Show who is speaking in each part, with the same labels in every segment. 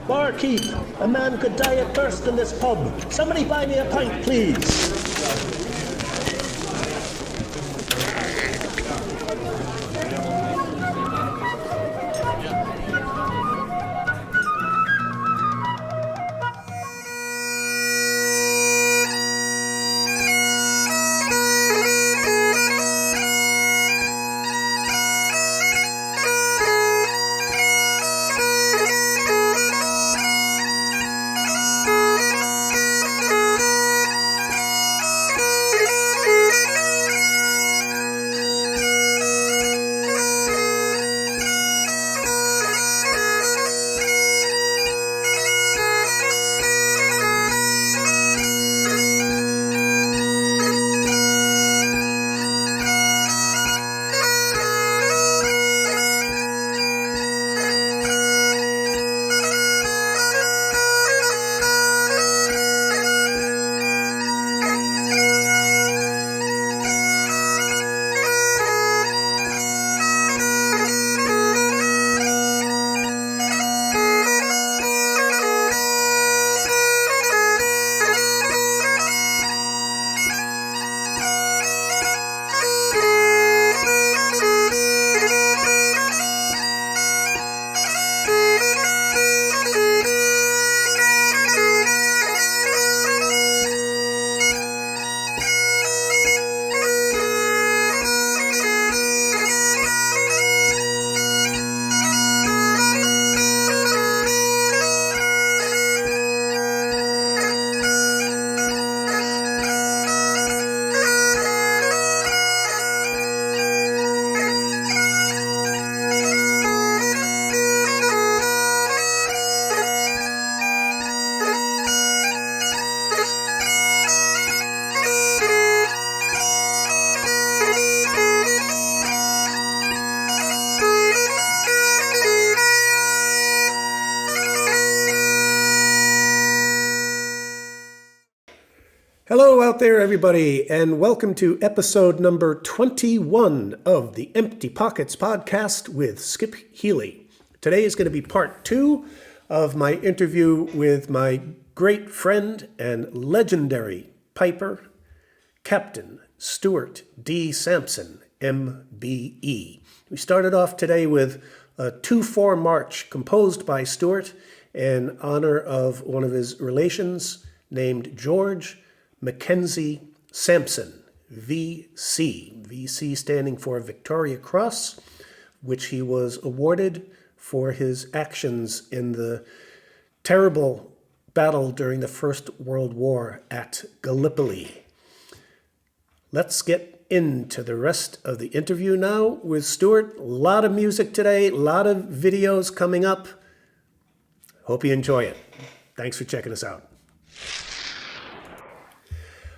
Speaker 1: Barkeep, a man could die of thirst in this pub. Somebody buy me a pint, please. Hello out there, everybody, and welcome to episode number 21 of the Empty Pockets podcast with Skip Healy. Today is going to be part 2 of my interview with my great friend and legendary piper, Captain Stuart D. Samson, M.B.E. We started off today with a 2/4 march composed by Stuart in honor of one of his relations named George Mackenzie Samson, V.C. V.C. standing for Victoria Cross, which he was awarded for his actions in the terrible battle during the First World War at Gallipoli. Let's get into the rest of the interview now with Stuart. A lot of music today, a lot of videos coming up. Hope you enjoy it. Thanks for checking us out.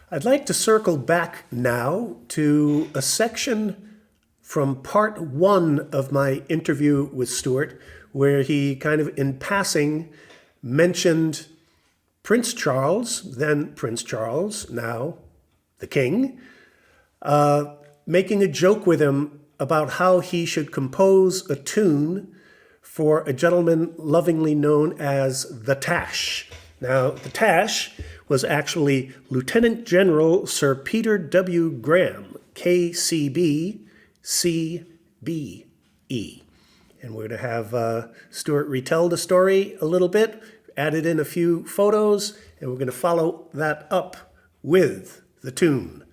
Speaker 1: I'd like to circle back now to a section from part 1 of my interview with Stuart, where he kind of in passing mentioned Prince Charles, then Prince Charles, now the King, making a joke with him about how he should compose a tune for a gentleman lovingly known as the Tash. Now, the Tash was actually Lieutenant General Sir Peter W. Graham, KCB, CBE. And we're going to have Stuart retell the story a little bit, added in a few photos, and we're going to follow that up with the tune,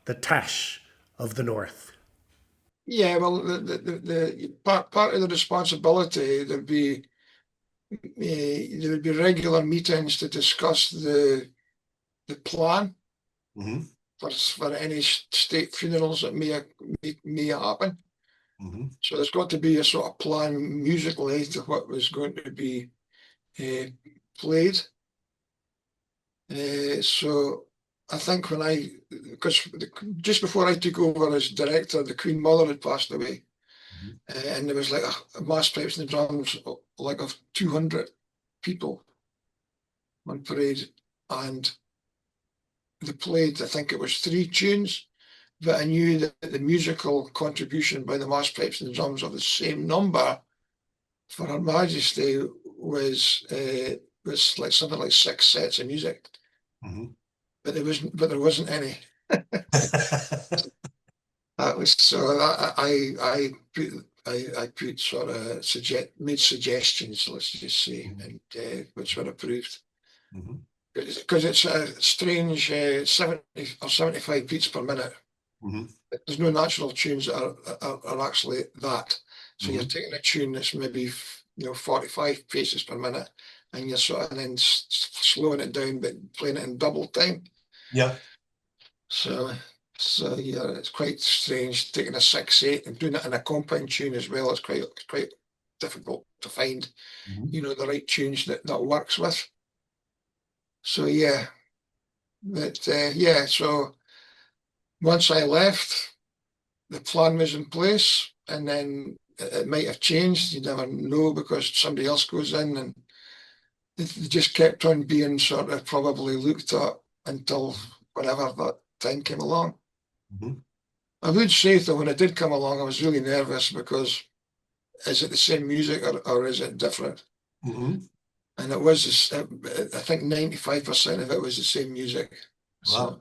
Speaker 1: The Tash of the North.
Speaker 2: Yeah, well, the part of the responsibility, there would be regular meetings to discuss the plan for any state funerals that may happen. So there's got to be a sort of plan musically to what was going to be played. So I think because just before I took over as director, the Queen Mother had passed away. And there was like a mass pipes and drums, like of 200 people on parade. And they played, I think it was 3 tunes, but I knew that the musical contribution by the mass pipes and drums of the same number for Her Majesty was like something like 6 sets of music,
Speaker 3: Mhm.
Speaker 2: but there wasn't any. That was so I put sort of made suggestions, let's just say, and which were approved.
Speaker 3: Mhm.
Speaker 2: Because it's a strange 70 or 75 beats per minute.
Speaker 3: Mhm.
Speaker 2: There's no natural tunes that are actually that. So you're
Speaker 3: Mhm.
Speaker 2: taking a tune that's maybe 45 paces per minute, and you're sort of then slowing it down, but playing it in double time.
Speaker 3: Yeah.
Speaker 2: So yeah, it's quite strange taking a 6/8 and doing it in a compound tune as well. It's quite difficult to find,
Speaker 3: Mhm.
Speaker 2: the right tunes that works with. So yeah, but yeah, so once I left, the plan was in place, and then it might have changed. You never know because somebody else goes in, and they just kept on being sort of probably looked at until whenever that time came along.
Speaker 3: Mhm.
Speaker 2: I would say though, when it did come along, I was really nervous because is it the same music or is it different?
Speaker 3: Mhm.
Speaker 2: And it was, I think 95% of it was the same music. So.
Speaker 3: Wow.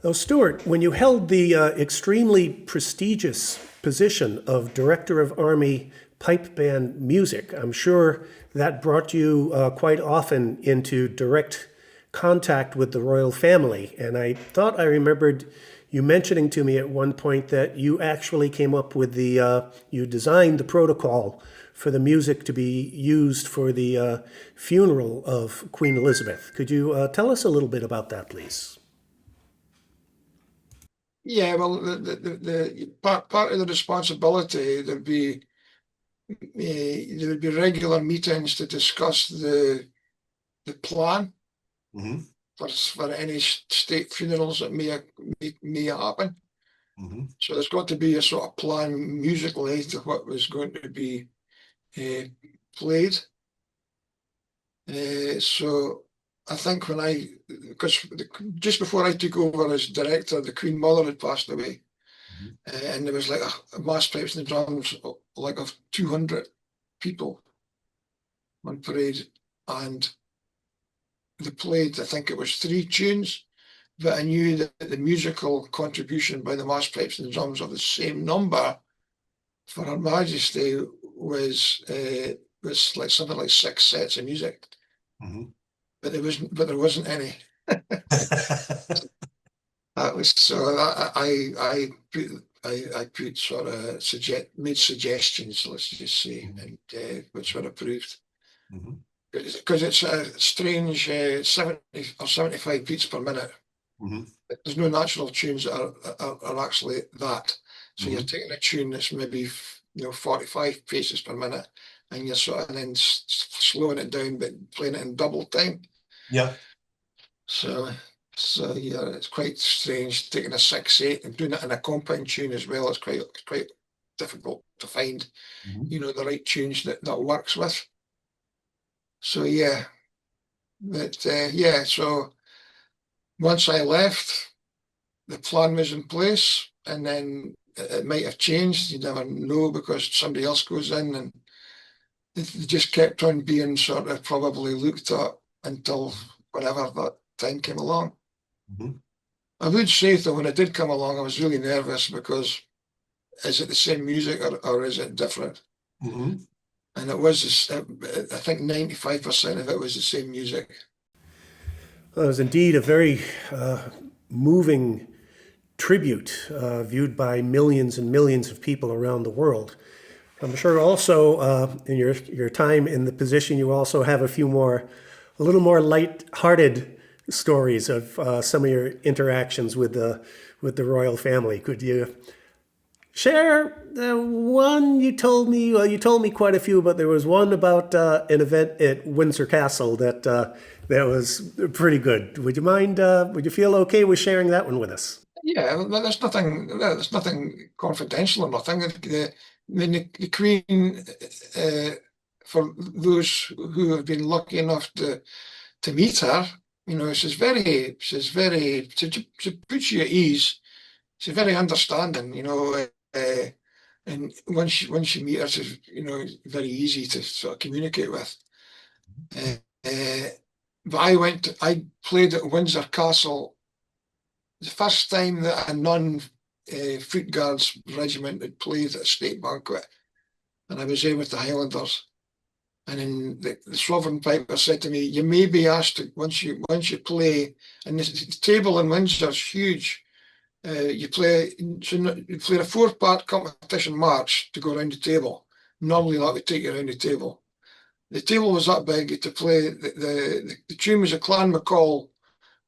Speaker 1: Now, Stuart, when you held the extremely prestigious position of Director of Army Pipe Band Music, I'm sure that brought you quite often into direct contact with the royal family. And I thought I remembered you mentioning to me at one point that you actually came up with you designed the protocol for the music to be used for the funeral of Queen Elizabeth. Could you tell us a little bit about that, please?
Speaker 2: Yeah, well, the part of the responsibility there would be regular meetings to discuss the plan
Speaker 3: Mm-hmm.
Speaker 2: for any state funerals that may happen.
Speaker 3: Mm-hmm.
Speaker 2: So there's got to be a sort of plan musically to what was going to be played. So I think because just before I took over as director, the Queen Mother had passed away. And there was like a mass pipes and drums, like of 200 people on parade. And they played, I think it was 3 tunes, but I knew that the musical contribution by the mass pipes and drums of the same number for Her Majesty was like something like 6 sets of music.
Speaker 3: Mm-hmm.
Speaker 2: But there wasn't any. That was so I put sort of made suggestions, let's just say, and which were approved.
Speaker 3: Mm-hmm.
Speaker 2: Because it's a strange 70 or 75 beats per minute.
Speaker 3: Mm-hmm.
Speaker 2: There's no natural tunes that are actually that. So
Speaker 3: Mm-hmm.
Speaker 2: you're taking a tune that's maybe 45 paces per minute, and you're sort of then slowing it down, but playing it in double time.
Speaker 3: Yeah.
Speaker 2: So yeah, it's quite strange taking a 6/8 and doing it in a compound tune as well. It's quite difficult to find,
Speaker 3: Mm-hmm.
Speaker 2: the right tunes that works with. So yeah, but yeah. So once I left, the plan was in place, and then it might have changed. You never know because somebody else goes in, and they just kept on being sort of probably looked at until whenever that time came along.
Speaker 3: Mm-hmm.
Speaker 2: I would say though, when it did come along, I was really nervous because is it the same music or is it different?
Speaker 3: Mm-hmm.
Speaker 2: And it was, I think 95% of it was the same music.
Speaker 1: Well, it was indeed a very moving tribute viewed by millions and millions of people around the world. I'm sure also in your time in the position, you also have a little more light-hearted stories of some of your interactions with the royal family. Could you share the one you told me? Well, you told me quite a few, but there was one about an event at Windsor Castle that was pretty good. Would you mind? Would you feel okay with sharing that one with us?
Speaker 2: Yeah, there's nothing confidential or nothing. I mean, the Queen, for those who have been lucky enough to meet her, she puts you at ease. She's very understanding, and once you meet her, she's, very easy to sort of communicate with. Uh, uh, but I played at Windsor Castle the first time that a non-Foot Guards regiment had played at a state banquet, and I was there with the Highlanders. And then the sovereign piper said to me, "You may be asked to, once you play, and the table in Windsor is huge. You play a 4-part competition march to go around the table. Normally that would take you around the table. The table was that big to play. The tune was a Clan McCall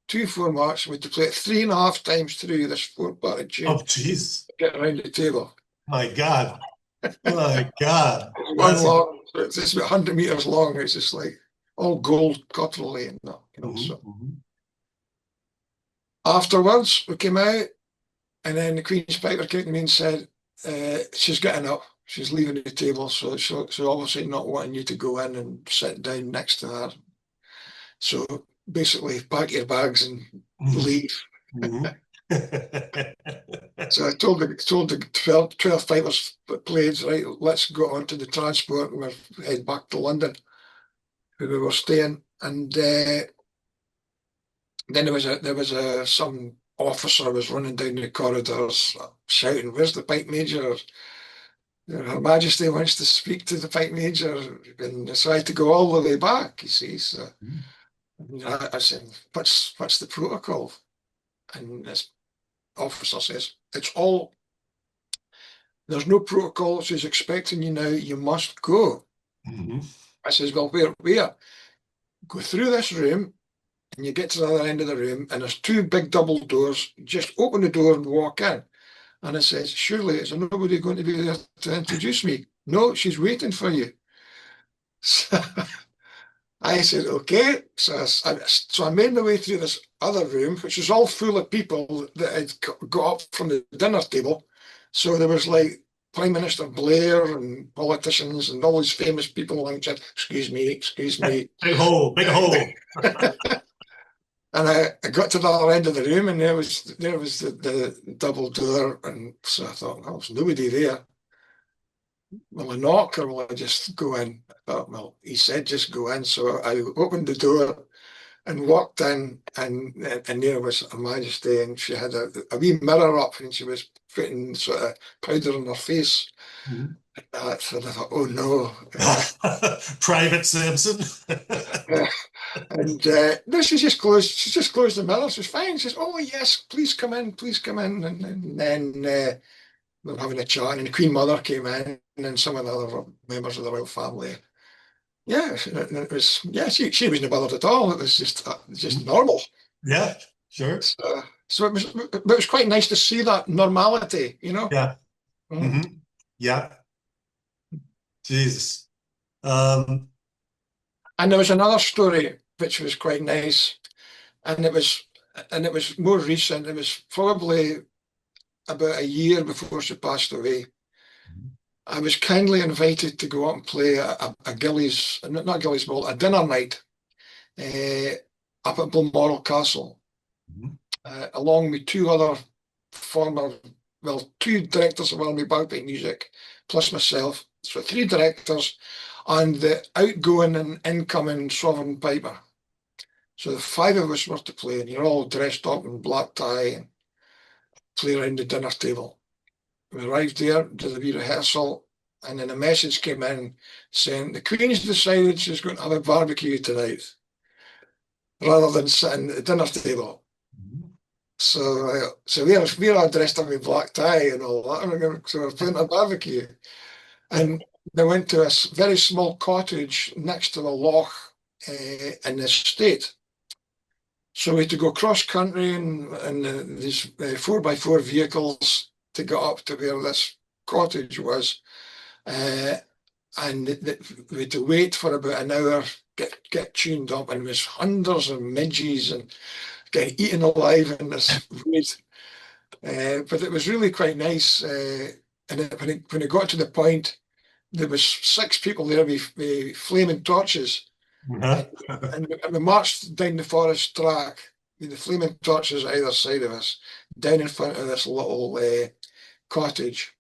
Speaker 2: 2/4 march. We had to play it 3.5 times through this 4-part tune
Speaker 3: Oh, jeez.
Speaker 2: to get around the table.
Speaker 3: My God. My God.
Speaker 2: One long, it's about 100 meters long. It's just like all gold cutlery and that, So
Speaker 3: Mm-hmm.
Speaker 2: afterwards, we came out, and then the Queen's Piper came to me and said, she's getting up. She's leaving the table, so she's obviously not wanting you to go in and sit down next to her. So basically, pack your bags and leave.
Speaker 3: Mm-hmm.
Speaker 2: So I told the 12 pipers that played, right, let's go onto the transport and we'll head back to London, where we were staying. And then there was some officer was running down the corridors shouting, "Where's the pipe major? Her Majesty wants to speak to the pipe major." And so I had to go all the way back, you see. So I said, what's the protocol? And this officer says, there's no protocol. She's expecting you now. You must go.
Speaker 3: Mhm.
Speaker 2: I says, well, where? Go through this room and you get to the other end of the room and there's two big double doors. Just open the door and walk in. And I says, surely is there nobody going to be there to introduce me? No, she's waiting for you. So I said, okay. So I made my way through this other room, which was all full of people that had got up from the dinner table. So there was like Prime Minister Blair and politicians and all these famous people. And I said, excuse me, excuse me.
Speaker 3: Big hole, big hole.
Speaker 2: And I got to the other end of the room, and there was the double door, and so I thought, well, there's nobody there. Will I knock or will I just go in? I thought, well, he said just go in, so I opened the door and walked in, and there was Her Majesty, and she had a wee mirror up, and she was putting sort of powder on her face.
Speaker 3: Mhm.
Speaker 2: So I thought, oh no.
Speaker 3: Private Samson.
Speaker 2: And no, she just closed. She just closed the mirror. She was fine. She says, "Oh yes, please come in, please come in." And then we were having a chat, and the Queen Mother came in, and some of the other members of the royal family. Yeah, it was. Yeah, she wasn't bothered at all. It was just normal.
Speaker 3: Yeah, sure.
Speaker 2: So it was quite nice to see that normality, you know.
Speaker 3: Yeah.
Speaker 2: Mhm.
Speaker 3: Hmm. Yeah. Jesus. Um,
Speaker 2: And there was another story which was quite nice, and it was more recent. It was probably about a year before she passed away. I was kindly invited to go up and play a Gillies, not Gillies Ball, a dinner night uh, up at Balmoral Castle,
Speaker 3: mhm.
Speaker 2: along with two other former, well, two directors of Army Bagpipe Music, plus myself. So three directors and the outgoing and incoming sovereign piper. So the five of us were to play, and you're all dressed up in black tie and play around the dinner table. We arrived there, did a wee rehearsal, and then a message came in saying the Queen's decided she's going to have a barbecue tonight rather than sitting at the dinner table. So we're all dressed up in black tie and all that. So we're playing a barbecue. And they went to a very small cottage next to the loch in the estate. So we had to go cross country and these 4x4 vehicles to get up to where this cottage was. And we had to wait for about an hour, get tuned up, and there was hundreds of midges and getting eaten alive in this wood. But it was really quite nice. And when it got to the point, there was six people there with flaming torches,
Speaker 3: Uh-huh.
Speaker 2: and we marched down the forest track with the flaming torches either side of us, down in front of this little cottage,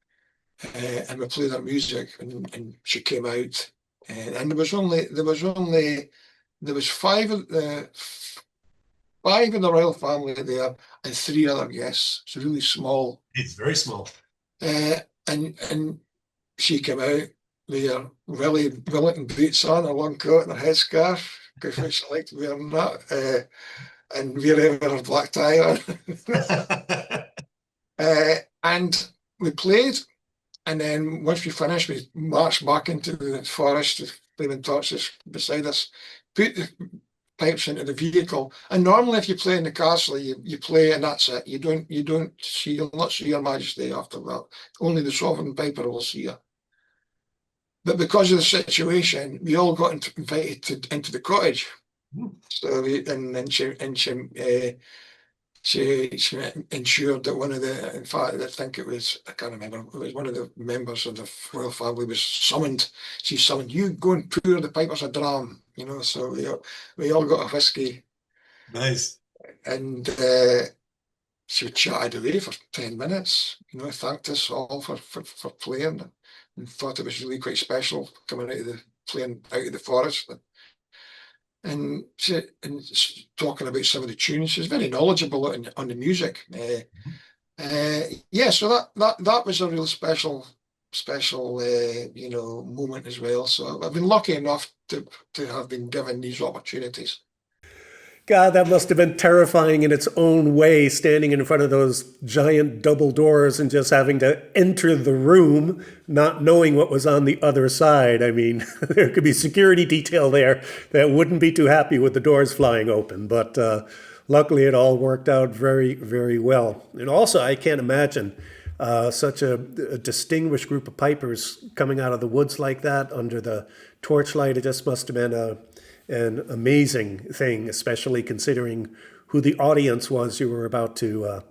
Speaker 2: and we played her music, and she came out, and there was five in the royal family there, and three other guests. It's really small,
Speaker 3: It's very small.
Speaker 2: and she came out with her Wellington boots on, her long coat, and her headscarf, because she liked wearing that, and wearing her black tie on. And we played, and then once we finished, we marched back into the forest with flaming torches beside us, put the pipes into the vehicle. And normally, if you play in the castle, you play and that's it. You'll not see Your Majesty after that. Only the sovereign piper will see her. But because of the situation, we all got invited into the cottage. So she ensured that one of the, in fact, I think it was, I can't remember, it was one of the members of the royal family was summoned. She summoned, you go and pour the pipers a dram, so we all got a whiskey,
Speaker 3: Nice.
Speaker 2: and she chatted away for 10 minutes, thanked us all for playing, and thought it was really quite special coming playing out of the forest. And talking about some of the tunes. She's very knowledgeable on the music. Yeah, so that was a real special moment as well. So I've been lucky enough to have been given these opportunities.
Speaker 1: God, that must have been terrifying in its own way, standing in front of those giant double doors and just having to enter the room, not knowing what was on the other side. I mean, there could be security detail there that wouldn't be too happy with the doors flying open, but luckily it all worked out very, very well. And also, I can't imagine such a distinguished group of pipers coming out of the woods like that under the torchlight. It just must have been an amazing thing, especially considering who the audience was you were about to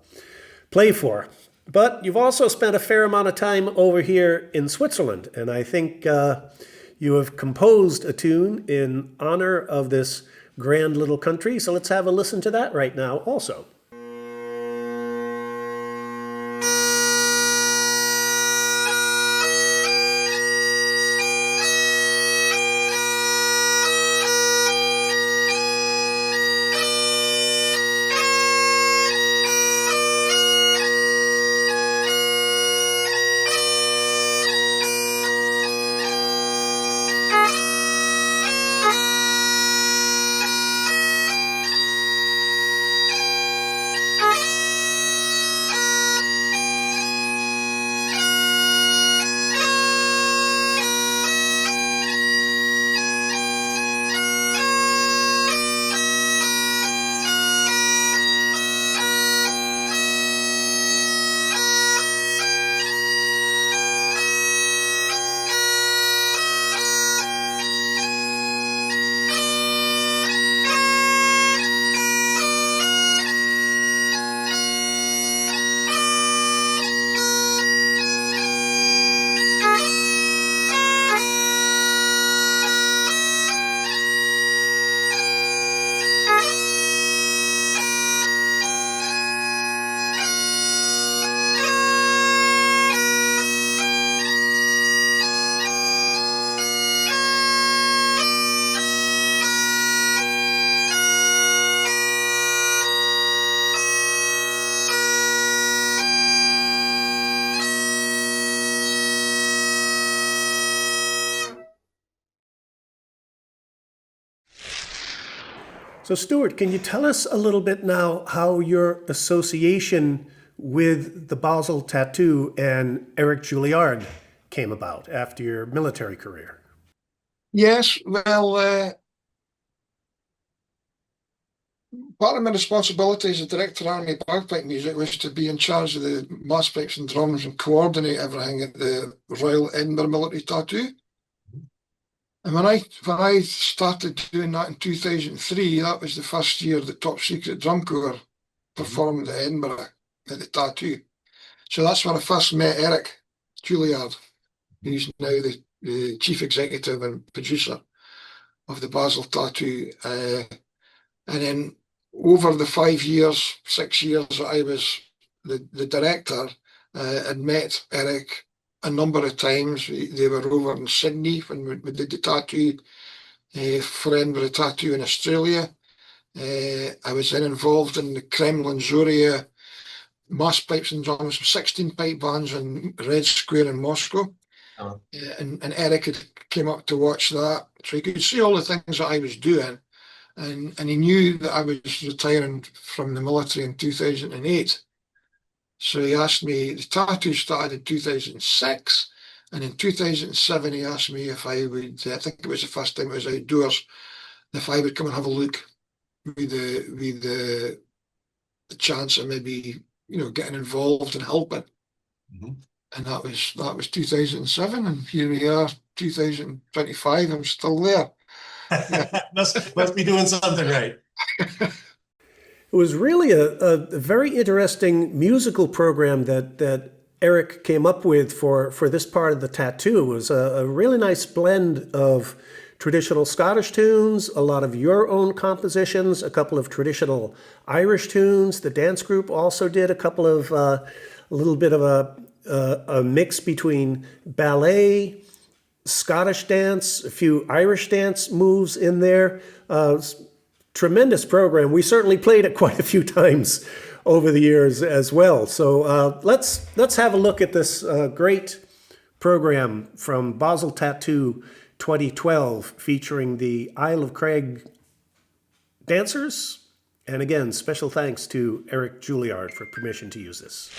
Speaker 1: play for. But you've also spent a fair amount of time over here in Switzerland, and I think you have composed a tune in honor of this grand little country. So let's have a listen to that right now also. So, Stuart, can you tell us a little bit now how your association with the Basel tattoo and Eric Juilliard came about after your military career?
Speaker 2: Yes, well, part of my responsibility as a director of Army Bagpipe Music was to be in charge of the mass pipes and drums and coordinate everything at the Royal Edinburgh Military Tattoo. And when I started doing that in 2003, that was the first year the Top Secret Drum Corps performed at Edinburgh at the Tattoo. So that's when I first met Eric Juilliard. He's now the chief executive and producer of the Basel Tattoo. And then over the 5 years, 6 years that I was the director, I'd met Eric a number of times. They were over in Sydney when we did the tattoo for Edinburgh Tattoo in Australia. I was then involved in the Kremlin-Zoria mass pipes and drums, 16 pipe bands in Red Square in Moscow.
Speaker 3: Oh.
Speaker 2: And Eric had came up to watch that. So he could see all the things that I was doing. And he knew that I was retiring from the military in 2008. So he asked me, the tattoo started in 2006, and in 2007 he asked me if I would, I think it was the first time it was outdoors, if I would come and have a look with the chance of maybe, getting involved and helping.
Speaker 3: Mm-hmm.
Speaker 2: And that was 2007, and here we are, 2025, I'm still there. Yeah.
Speaker 3: must be doing something right.
Speaker 1: It was really a very interesting musical program that Eric came up with for this part of the tattoo. It was a really nice blend of traditional Scottish tunes, a lot of your own compositions, a couple of traditional Irish tunes. The dance group also did a couple of a little bit of a mix between ballet, Scottish dance, a few Irish dance moves in there. Tremendous program. We certainly played it quite a few times over the years as well. So let's have a look at this great program from Basel Tattoo 2012 featuring the Isle of Craig dancers. And again, special thanks to Eric Juilliard for permission to use this.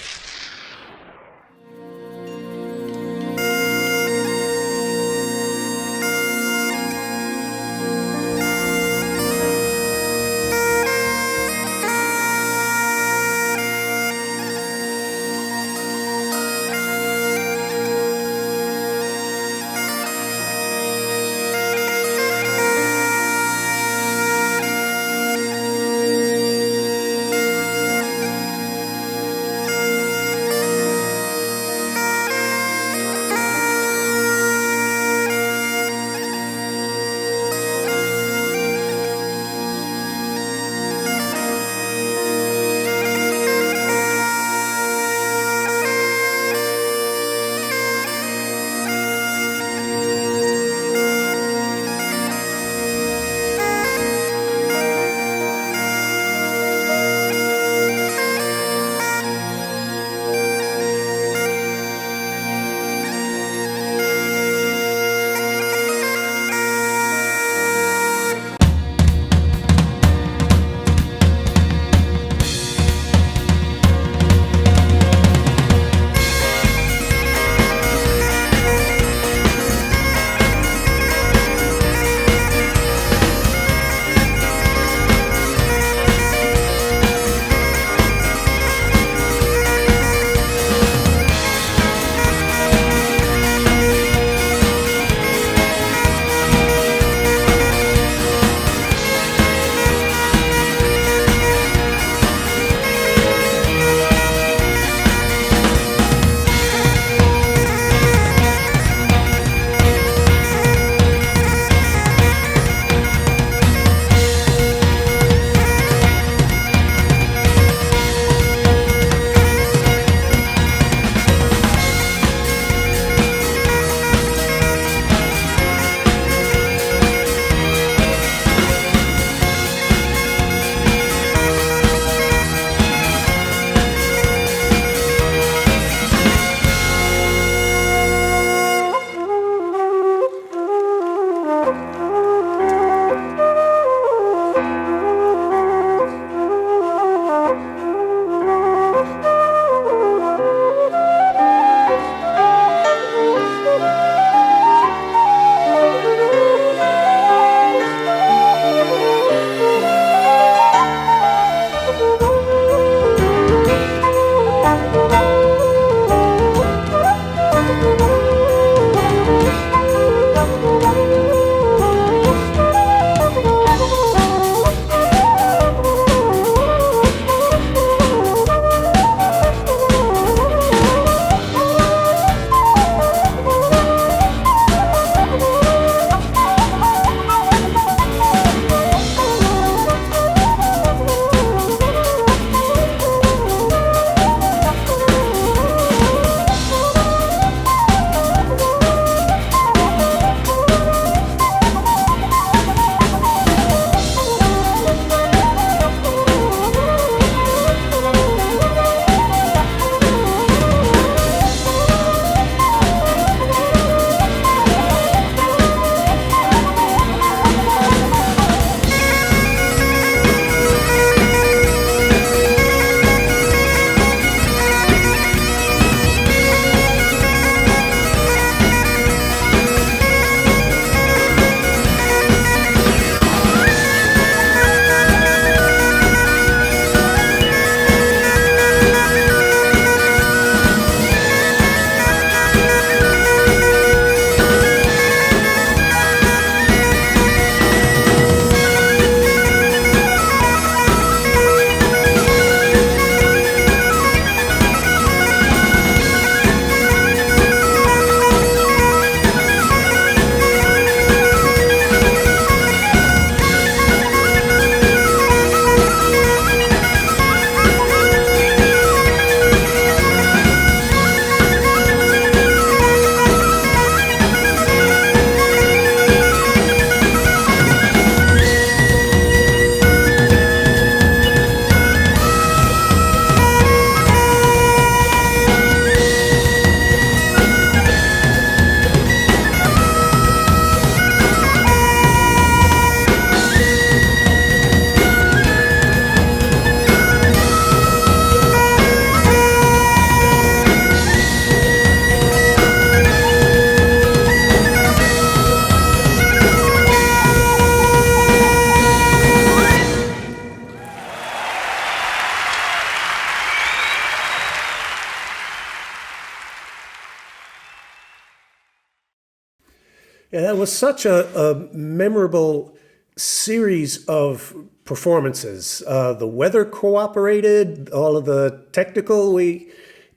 Speaker 1: Yeah, that was such a memorable series of performances. The weather cooperated, all of the technical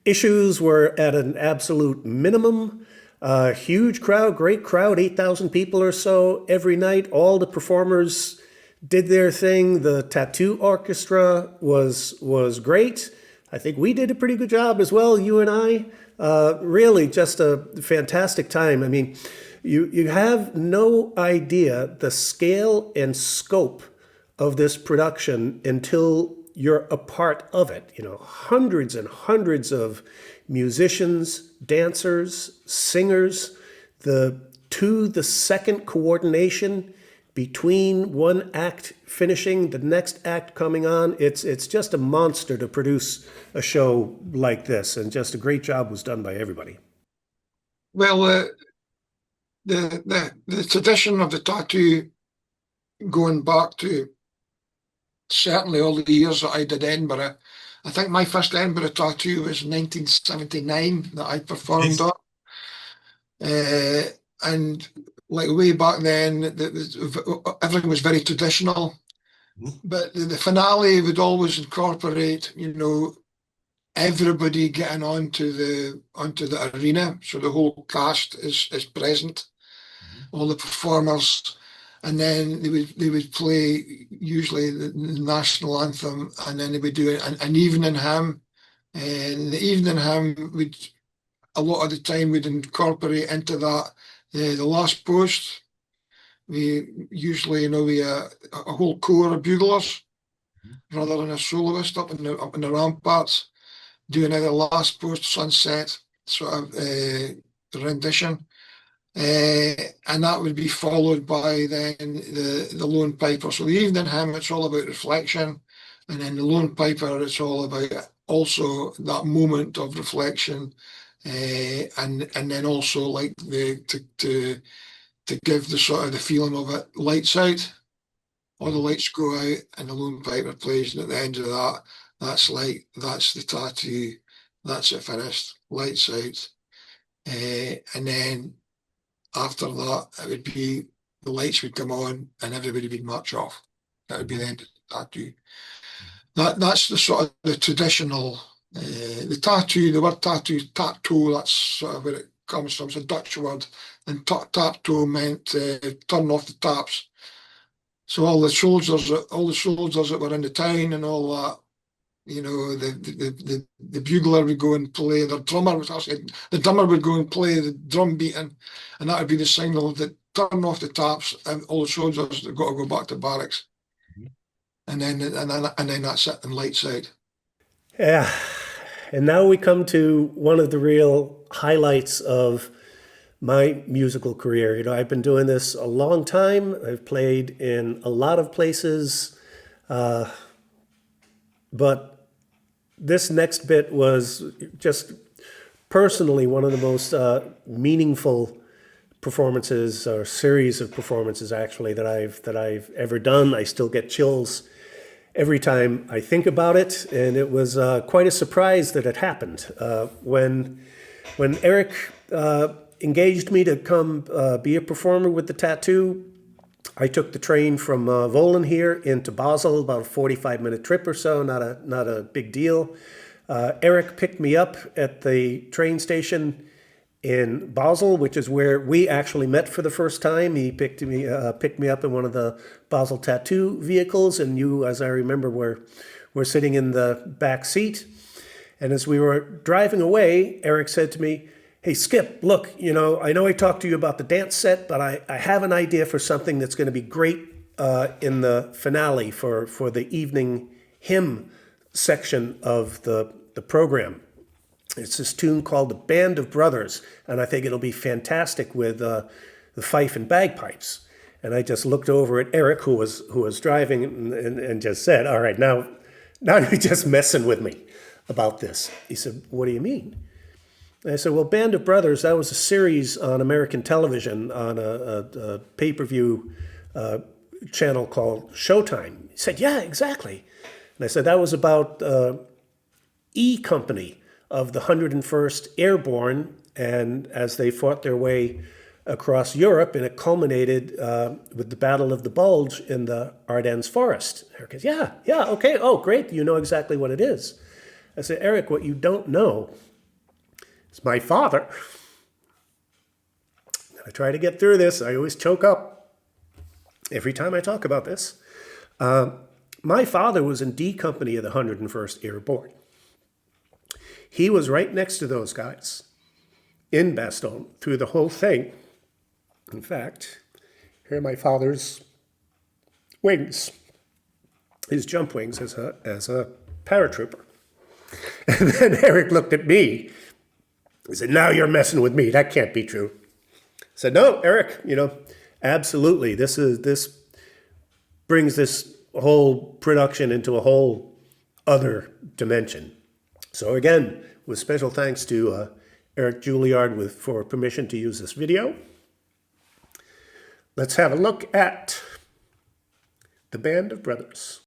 Speaker 1: issues were at an absolute minimum. Huge crowd, great crowd, 8,000 people or so every night. All the performers did their thing. The tattoo orchestra was great. I think we did a pretty good job as well, you and I. Really just a fantastic time. I mean, you have no idea the scale and scope of this production until you're a part of it. You know, hundreds and hundreds of musicians, dancers, singers, the to the second coordination between one act finishing, the next act coming on. It's just a monster to produce a show like this, and just a great job was done by everybody.
Speaker 2: Well, the tradition of the tattoo going back to certainly all the years that I did Edinburgh. I think my first Edinburgh tattoo was 1979 that I performed on. And like way back then, everything was very traditional. But the finale would always incorporate, you know, everybody getting onto the arena. So the whole cast is present, all the performers. And then they would play usually the national anthem, and then they would do an evening hymn. And the evening hymn would a lot of the time would incorporate into that the last post. We usually, you know, we a whole corps of buglers rather than a soloist up in the ramparts doing the last post sunset sort of rendition. And that would be followed by then the lone piper. So the evening hymn, it's all about reflection, and then the lone piper, it's all about also that moment of reflection, and then also like to give the sort of the feeling of it. Lights out, all the lights go out, and the lone piper plays, and at the end of that, that's the tattoo, that's it finished. Lights out, and then after that, it would be the lights would come on and everybody would march off. That would be the end of the tattoo. That's the sort of the traditional, the tattoo, the word tattoo, tattoo, that's sort of where it comes from. It's a Dutch word. And tattoo meant turn off the taps. So all the soldiers that were in the town and all that, you know, the bugler would go and play, the drummer would go and play the drum beating, and that would be the signal that turn off the taps, and all the soldiers have got to go back to barracks. And then that's it, and lights out.
Speaker 1: Yeah. And now we come to one of the real highlights of my musical career. You know, I've been doing this a long time. I've played in a lot of places, but this next bit was just personally one of the most meaningful performances, or series of performances actually, that I've ever done. I still get chills every time I think about it, and it was quite a surprise that it happened. When Eric engaged me to come be a performer with the tattoo, I took the train from Volen here into Basel, about a 45-minute trip or so, not a big deal. Eric picked me up at the train station in Basel, which is where we actually met for the first time. He picked me up in one of the Basel tattoo vehicles, and you, as I remember, were sitting in the back seat. And as we were driving away, Eric said to me, "Hey, Skip, look, you know I talked to you about the dance set, but I have an idea for something that's going to be great in the finale for the evening hymn section of the program. It's this tune called The Band of Brothers, and I think it'll be fantastic with the fife and bagpipes." And I just looked over at Eric, who was driving, and just said, "All right, now you're just messing with me about this." He said, "What do you mean?" And I said, "Well, Band of Brothers, that was a series on American television on a pay-per-view channel called Showtime." He said, "Yeah, exactly." And I said, "That was about E Company of the 101st Airborne, and as they fought their way across Europe, and it culminated with the Battle of the Bulge in the Ardennes forest. Eric goes, yeah, okay, oh, great, you know exactly what it is. I said, Eric, what you don't know is my father. I try to get through this. I always choke up every time I talk about this. My father was in D Company of the 101st Airborne. He was right next to those guys in Bastogne through the whole thing. In fact, here are my father's wings, his jump wings as a paratrooper. And then Eric looked at me. He said, now you're messing with me. That can't be true. I said, no, Eric, absolutely. This brings this whole production into a whole other dimension. So again, with special thanks to Eric Juilliard for permission to use this video. Let's have a look at the Band of Brothers.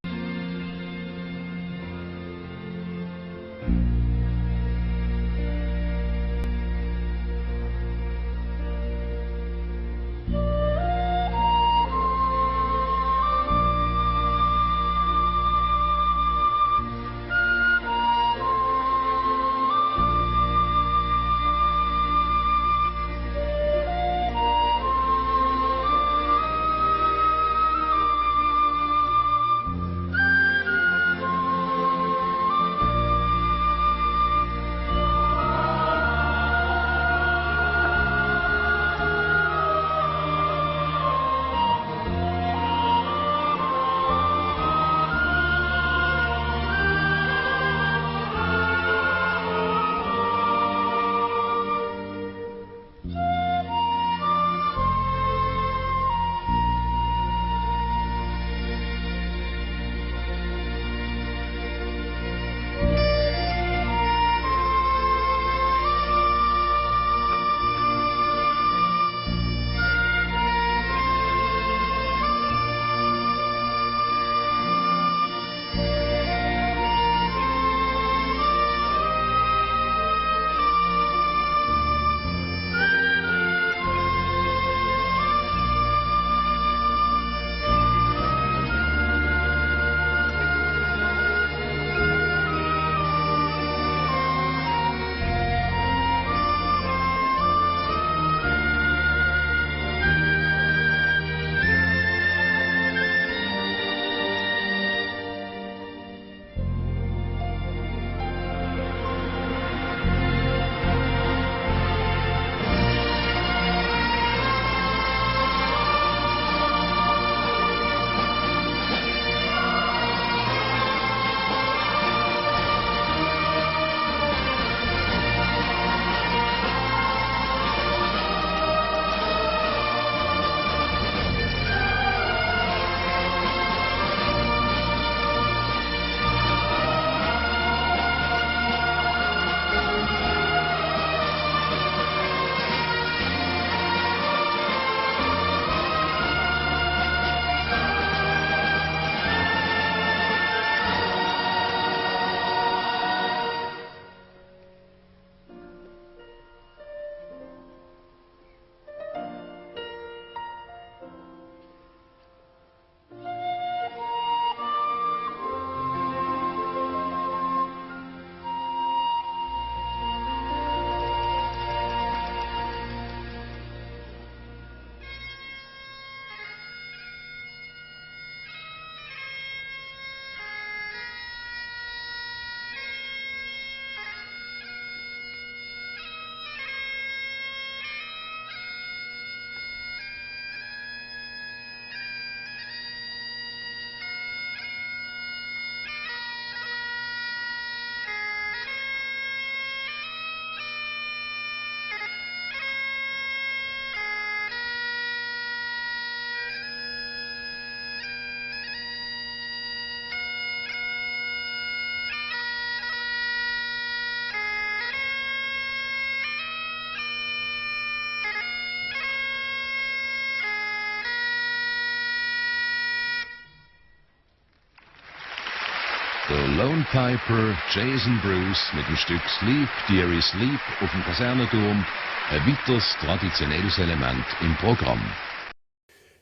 Speaker 4: Piper, Jason Bruce mit dem Stück Sleep, Dear Sleep auf dem Kasernenturm, ein weiteres traditionelles Element im Programm.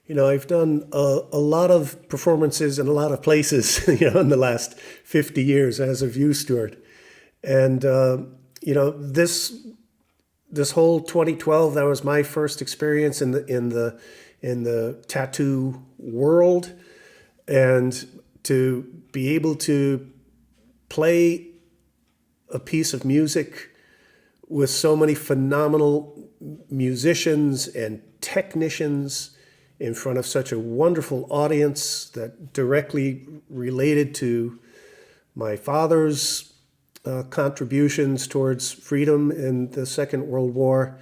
Speaker 1: You know, I've done a lot of performances in a lot of places, you know, in the last 50 years, as have you, Stuart. And, you know, this whole 2012, that was my first experience in the tattoo world. And to be able to play a piece of music with so many phenomenal musicians and technicians in front of such a wonderful audience that directly related to my father's contributions towards freedom in the Second World War.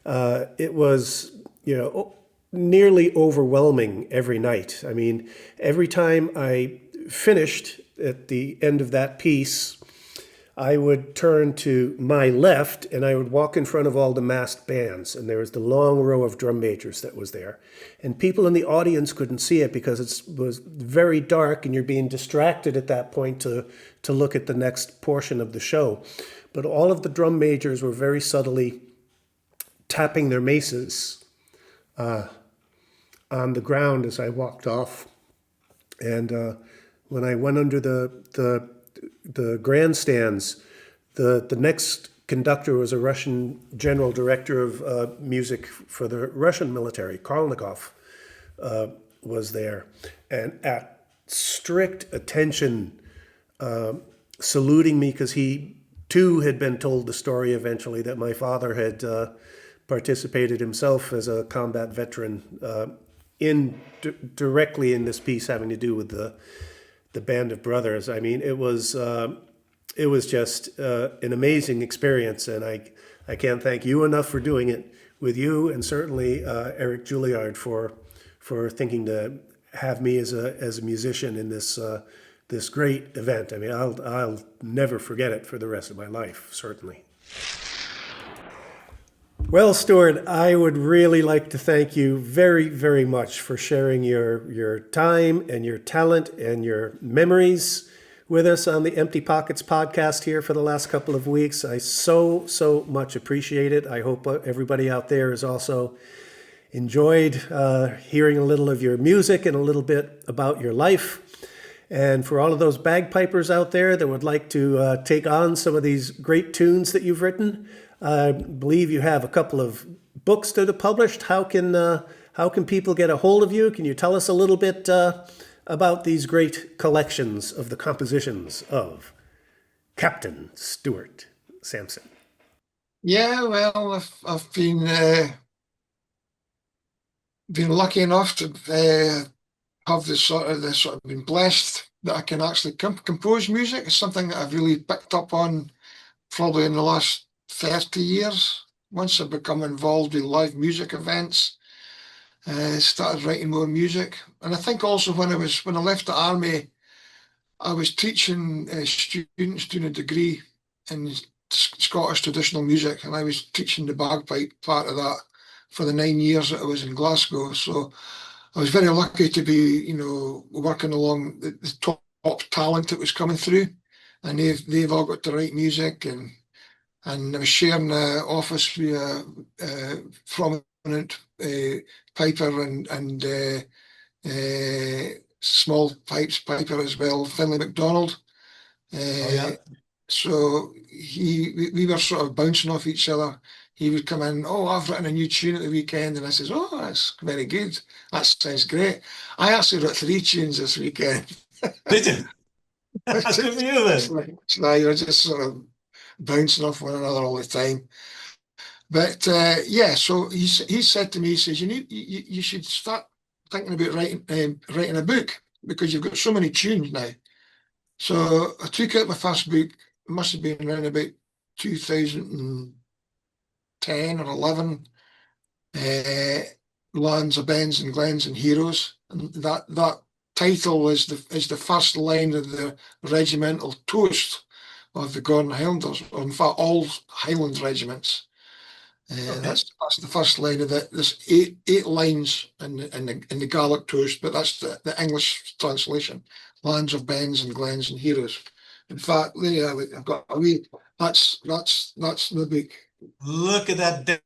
Speaker 1: It was, you know, nearly overwhelming every night. I mean, every time I finished at the end of that piece, I would turn to my left and I would walk in front of all the masked bands, and there was the long row of drum majors that was there. And people in the audience couldn't see it because it was very dark and you're being distracted at that point to look at the next portion of the show. But all of the drum majors were very subtly tapping their maces on the ground as I walked off. And when I went under the grandstands, the next conductor was a Russian general director of music for the Russian military. Karlnikov was there, and at strict attention, saluting me, because he too had been told the story eventually that my father had participated himself as a combat veteran directly in this piece having to do with the Band of Brothers. I mean, it was just an amazing experience, and I can't thank you enough for doing it with you, and certainly Eric Juilliard for thinking to have me as a musician in this great event. I mean, I'll never forget it for the rest of my life, certainly. Well, Stuart, I would really like to thank you very, very much for sharing your time and your talent and your memories with us on the Empty Pockets podcast here for the last couple of weeks. I so much appreciate it. I hope everybody out there has also enjoyed hearing a little of your music and a little bit about your life. And for all of those bagpipers out there that would like to take on some of these great tunes that you've written, I believe you have a couple of books that are published. How can people get a hold of you? Can you tell us a little bit about these great collections of the compositions of Captain Stuart Samson?
Speaker 2: Yeah, well, I've been lucky enough to have this sort of been blessed that I can actually compose music. It's something that I've really picked up on probably in the last 30 years. Once I become involved in live music events, started writing more music. And I think also when I left the army, I was teaching students doing a degree in Scottish traditional music, and I was teaching the bagpipe part of that for the 9 years that I was in Glasgow. So I was very lucky to be, working along the top talent that was coming through, and they've all got to write music, and I was sharing the office with a prominent piper and small pipes piper as well, Finlay MacDonald. So we were sort of bouncing off each other. He would come in, oh, I've written a new tune at the weekend, and I says, oh, that's very good. That sounds great. I actually wrote 3 tunes this weekend.
Speaker 3: Did you? Good for you then.
Speaker 2: So you're just sort of bouncing off one another all the time. But so he said to me, he says, you should start thinking about writing a book, because you've got so many tunes now. So I took out my first book. It must have been around about 2010 or 11. Lands of Bends and Glens and Heroes, and that title is the first line of the regimental toast of the Gordon Highlanders, or in fact all Highland regiments. Okay. That's the first line of it. There's eight lines in the Gaelic toast, but that's the English translation. Lands of Bends and Glens and Heroes. In fact, yeah, I've got a wee. That's the book.
Speaker 3: Look at that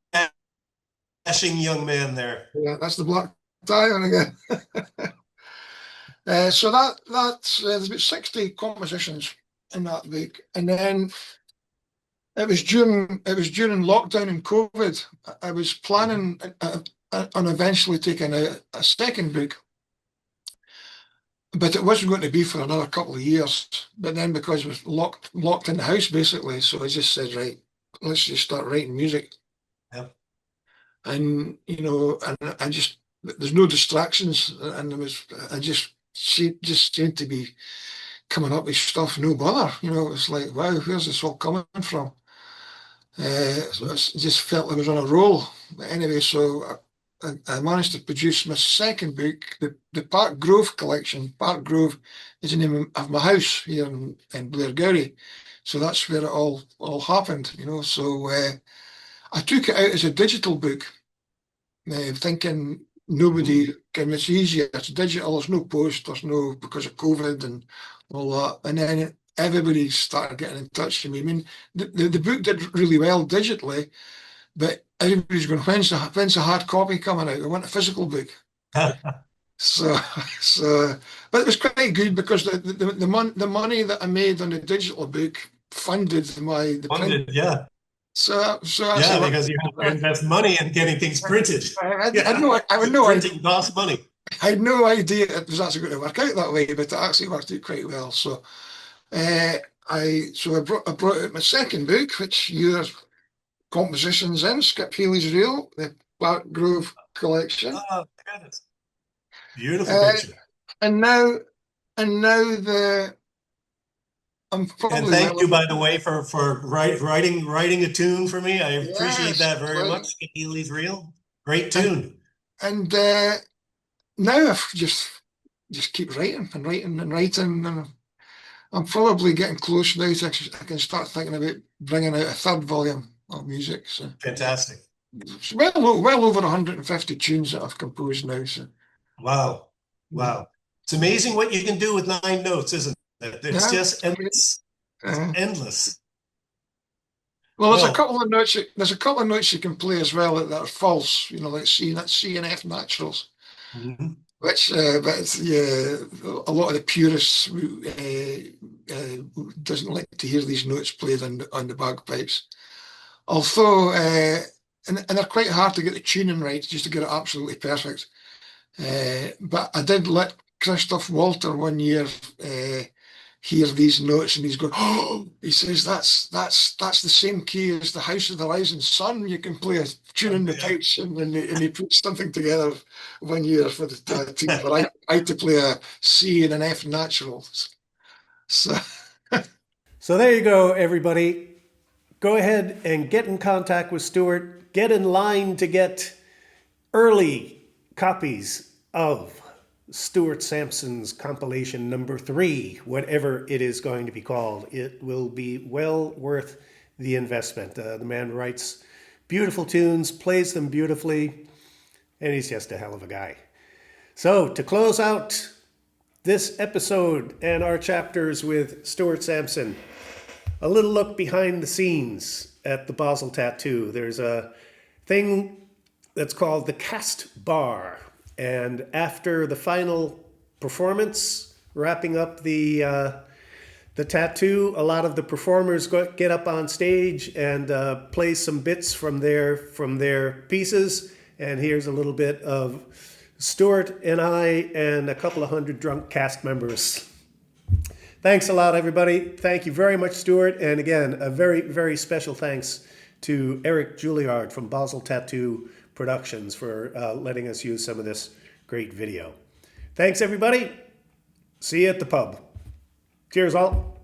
Speaker 3: dashing young man there.
Speaker 2: Yeah, that's the black tie on again. So there's about 60 compositions in that book, and then it was during lockdown and COVID. I was planning on eventually taking a second book, but it wasn't going to be for another couple of years. But then because I was locked in the house basically, so I just said, right, let's just start writing music.
Speaker 3: Yep.
Speaker 2: And and I just there's no distractions, and I just seemed to be coming up with stuff, no bother. It's like, wow, where's this all coming from? So I just felt I was on a roll. But anyway, so I managed to produce my second book, the Park Grove collection. Park Grove is the name of my house here in Blairgowrie. So that's where it all happened, So I took it out as a digital book, thinking nobody can. It's easier. It's digital. There's no post. There's no, because of COVID and all that. And then everybody started getting in touch with me. I mean, the book did really well digitally, but everybody's going, when's the hard copy coming out? I want a physical book. So, but it was quite good because the money that I made on the digital book funded the print.
Speaker 3: Yeah.
Speaker 2: So
Speaker 3: yeah, because you have to invest money in getting things printed.
Speaker 2: I had no
Speaker 3: printing costs money.
Speaker 2: I had no idea it was actually going to work out that way, but it actually worked out quite well. So, I brought out my second book, which your compositions in Healy's Reel, the Park Grove collection.
Speaker 3: Oh, goodness. Beautiful picture.
Speaker 2: And now
Speaker 3: and thank you, by the way, for writing a tune for me. I appreciate that very much. Healy's Reel, great tune.
Speaker 2: And now I've just keep writing and writing and writing, and I'm probably getting close now to I can start thinking about bringing out a third volume of music. So
Speaker 3: fantastic.
Speaker 2: It's well over 150 tunes that I've composed now. So
Speaker 3: wow. It's amazing what you can do with 9 notes, isn't it? It's just endless. Endless.
Speaker 2: Well, there's a couple of notes. There's a couple of notes you can play as well that are false. Like C and F naturals.
Speaker 3: Mm-hmm.
Speaker 2: Which, but yeah, a lot of the purists doesn't like to hear these notes played on the bagpipes. Although, and they're quite hard to get the tuning right, just to get it absolutely perfect. But I did let Christoph Walter one year hear these notes, and he's going, oh, he says that's the same key as the House of the Rising Sun. You can play a tune in the pipes, and he put something together one year for the team. But I had to play a C and an F natural. So
Speaker 1: there you go, everybody. Go ahead and get in contact with Stuart. Get in line to get early copies of Stuart Samson's compilation number 3, whatever it is going to be called. It will be well worth the investment. The man writes beautiful tunes, plays them beautifully, and he's just a hell of a guy. So to close out this episode and our chapters with Stuart Samson, a little look behind the scenes at the Basel Tattoo. There's a thing that's called the Cast Bar. And after the final performance, wrapping up the tattoo, a lot of the performers get up on stage and play some bits from their pieces. And here's a little bit of Stuart and I and a couple of hundred drunk cast members. Thanks a lot, everybody. Thank you very much, Stuart. And again, a very, very special thanks to Eric Juilliard from Basel Tattoo Productions for letting us use some of this great video. Thanks, everybody. See you at the pub. Cheers, all.